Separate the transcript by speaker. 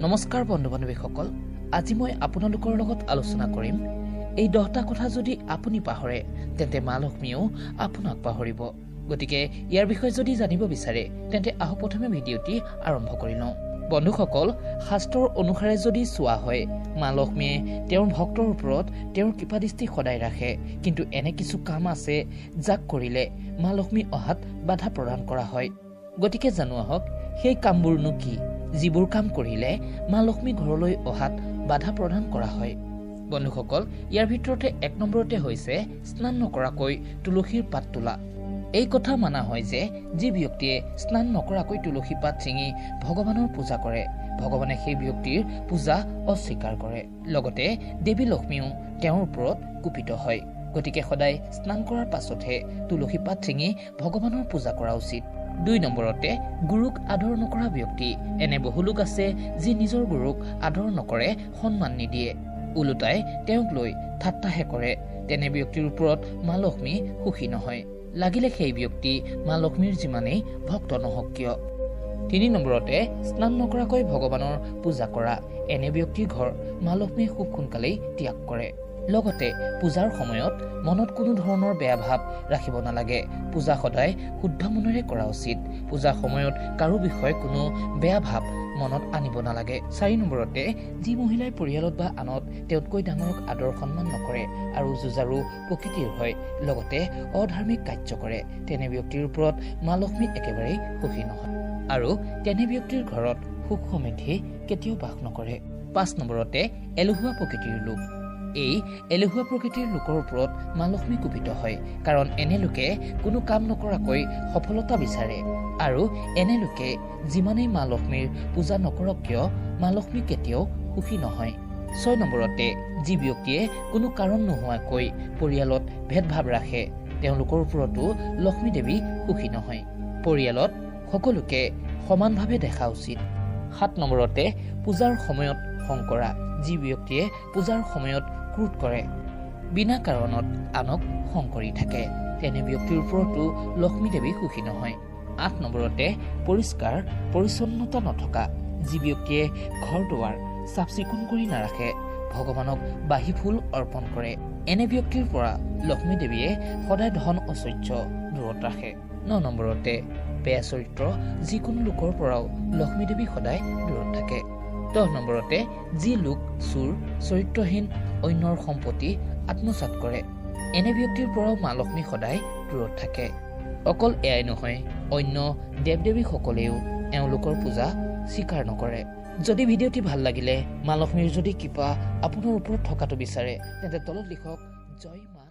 Speaker 1: নমস্কাৰ বন্ধু-বান্ধৱীসকল, আজি মই আপোনালোকৰ লগত আলোচনা কৰিম এই 10টা কথা যদি আপুনি পাহৰে তেন্তে মা লক্ষ্মীও আপোনাক পাহৰিব। গতিকে ইয়াৰ বিষয়ে যদি জানিব বিচাৰে তেন্তে আহক প্ৰথমে ভিডিঅ'টি আৰম্ভ কৰি লওঁ। বন্ধুসকল, শাস্ত্ৰৰ অনুসাৰে যদি চোৱা হয়, মা লক্ষ্মীয়ে তেওঁৰ ভক্তৰ ওপৰত তেওঁৰ কৃপাদৃষ্টি সদায় ৰাখে। কিন্তু এনে কিছু কাম আছে যাক কৰিলে মা লক্ষ্মী অহাত বাধা প্ৰদান কৰা হয়। গতিকে জানো আহক সেই কামবোৰনো কি, যিবোৰ কাম কৰিলে মা লক্ষ্মী ঘৰলৈ অহাত বাধা প্ৰদান কৰা হয়। বন্ধুসকল, ইয়াৰ ভিতৰতে 1 নম্বৰতে হৈছে স্নান নকৰাকৈ তুলসীৰ পাত তোলা। এই কথা মানা হয় যে যি ব্যক্তিয়ে স্নান নকৰাকৈ তুলসী পাত ছিঙি ভগৱানৰ পূজা কৰে, ভগৱানে সেই ব্যক্তিৰ পূজা অস্বীকাৰ কৰে। লগতে দেৱী লক্ষ্মীও তেওঁৰ ওপৰত কুপিত হয়। গতিকে সদায় স্নান কৰাৰ পাছতহে তুলসী পাত ছিঙি ভগৱানৰ পূজা কৰা উচিত। 2 নম্বৰতে গুৰুক আদৰ নকৰা ব্যক্তি। এনে বহু লোক আছে যি নিজৰ গুৰুক আদৰ নকৰে, সন্মান নিদিয়ে, ওলোটাই তেওঁক লৈ ঠাট্টাহে কৰে। তেনে ব্যক্তিৰ ওপৰত মা লক্ষ্মী সুখী নহয়, লাগিলে সেই ব্যক্তি মা লক্ষ্মীৰ যিমানেই ভক্ত নহওক কিয়। 3 নম্বৰতে স্নান নকৰাকৈ ভগৱানৰ পূজা কৰা। এনে ব্যক্তিৰ ঘৰ মা লক্ষ্মীয়ে খুব সোনকালেই ত্যাগ কৰে। লগতে পূজাৰ সময়ত মনত কোনো ধৰণৰ বেয়া ভাৱ ৰাখিব নালাগে। পূজা সদায় শুদ্ধ মনেৰে কৰা উচিত। পূজাৰ সময়ত কাৰো বিষয়ে কোনো বেয়া ভাৱ মনত আনিব নালাগে। 4 নম্বৰতে যি মহিলাই পৰিয়ালত বা আনত তেওঁতকৈ ডাঙৰক আদৰ সন্মান নকৰে আৰু যুঁজাৰু প্ৰকৃতিৰ হয়, লগতে অধাৰ্মিক কাৰ্য কৰে, তেনে ব্যক্তিৰ ওপৰত মা লক্ষ্মী একেবাৰেই সুখী নহয় আৰু তেনে ব্যক্তিৰ ঘৰত সুখ সমৃদ্ধি কেতিয়াও বাস নকৰে। 5 নম্বৰতে এলেহুৱা প্ৰকৃতিৰ লোক। এই এলেহুৱা প্ৰকৃতিৰ লোকৰ ওপৰত মা লক্ষ্মী কুপিত হয়, কাৰণ এনে লোকে কোনো কাম নকৰাকৈ সফলতা বিচাৰে আৰু এনে লোকে যিমানেই মা লক্ষ্মীৰ পূজা নকৰক কিয় মা লক্ষ্মী কেতিয়াও সুখী নহয়। 6 নম্বৰতে যি ব্যক্তিয়ে কোনো কাৰণ নোহোৱাকৈ পৰিয়ালত ভেদভাৱ ৰাখে, তেওঁলোকৰ ওপৰতো লক্ষ্মী দেৱী সুখী নহয়। পৰিয়ালত সকলোকে সমানভাৱে দেখা উচিত। 7 নম্বৰতে পূজাৰ সময়ত খং কৰা। যি ব্যক্তিয়ে পূজাৰ সময়ত ক্ৰোধ কৰে, বিনা কাৰণত আনক খং কৰি থাকে, তেনে ব্যক্তিৰ ওপৰতো লক্ষ্মী দেৱী সুখী নহয়। 8 নম্বৰতে পৰিষ্কাৰ পৰিচ্ছন্নতা নথকা। যি ব্যক্তিয়ে ঘৰ দুৱাৰ চাফ চিকুণ কৰি নাৰাখে, ভগৱানক বাঁহী ফুল অৰ্পণ কৰে, এনে ব্যক্তিৰ পৰা লক্ষ্মী দেৱীয়ে সদায় ধন ঐশ্বৰ্য দূৰত ৰাখে। 9 নম্বৰতে বেয়া চৰিত্ৰ। যিকোনো লোকৰ পৰাও লক্ষ্মী দেৱী সদায় দূৰত থাকে। 10 নম্বৰতে যি লোক চোৰ, চৰিত্ৰহীন, অন্যৰ সম্পত্তি আত্মসাৎ কৰে, এনে ব্যক্তিৰ পৰাও মা লক্ষ্মী সদায় দূৰত থাকে। অকল এয়াই নহয়, অন্য দেৱ দেৱীসকলেও এওঁলোকৰ পূজা স্বীকাৰ নকৰে। যদি ভিডিঅ'টি ভাল লাগিলে, মা লক্ষ্মীৰ যদি কৃপা আপোনাৰ ওপৰত থকাটো বিচাৰে তেন্তে তলত লিখক জয় মা।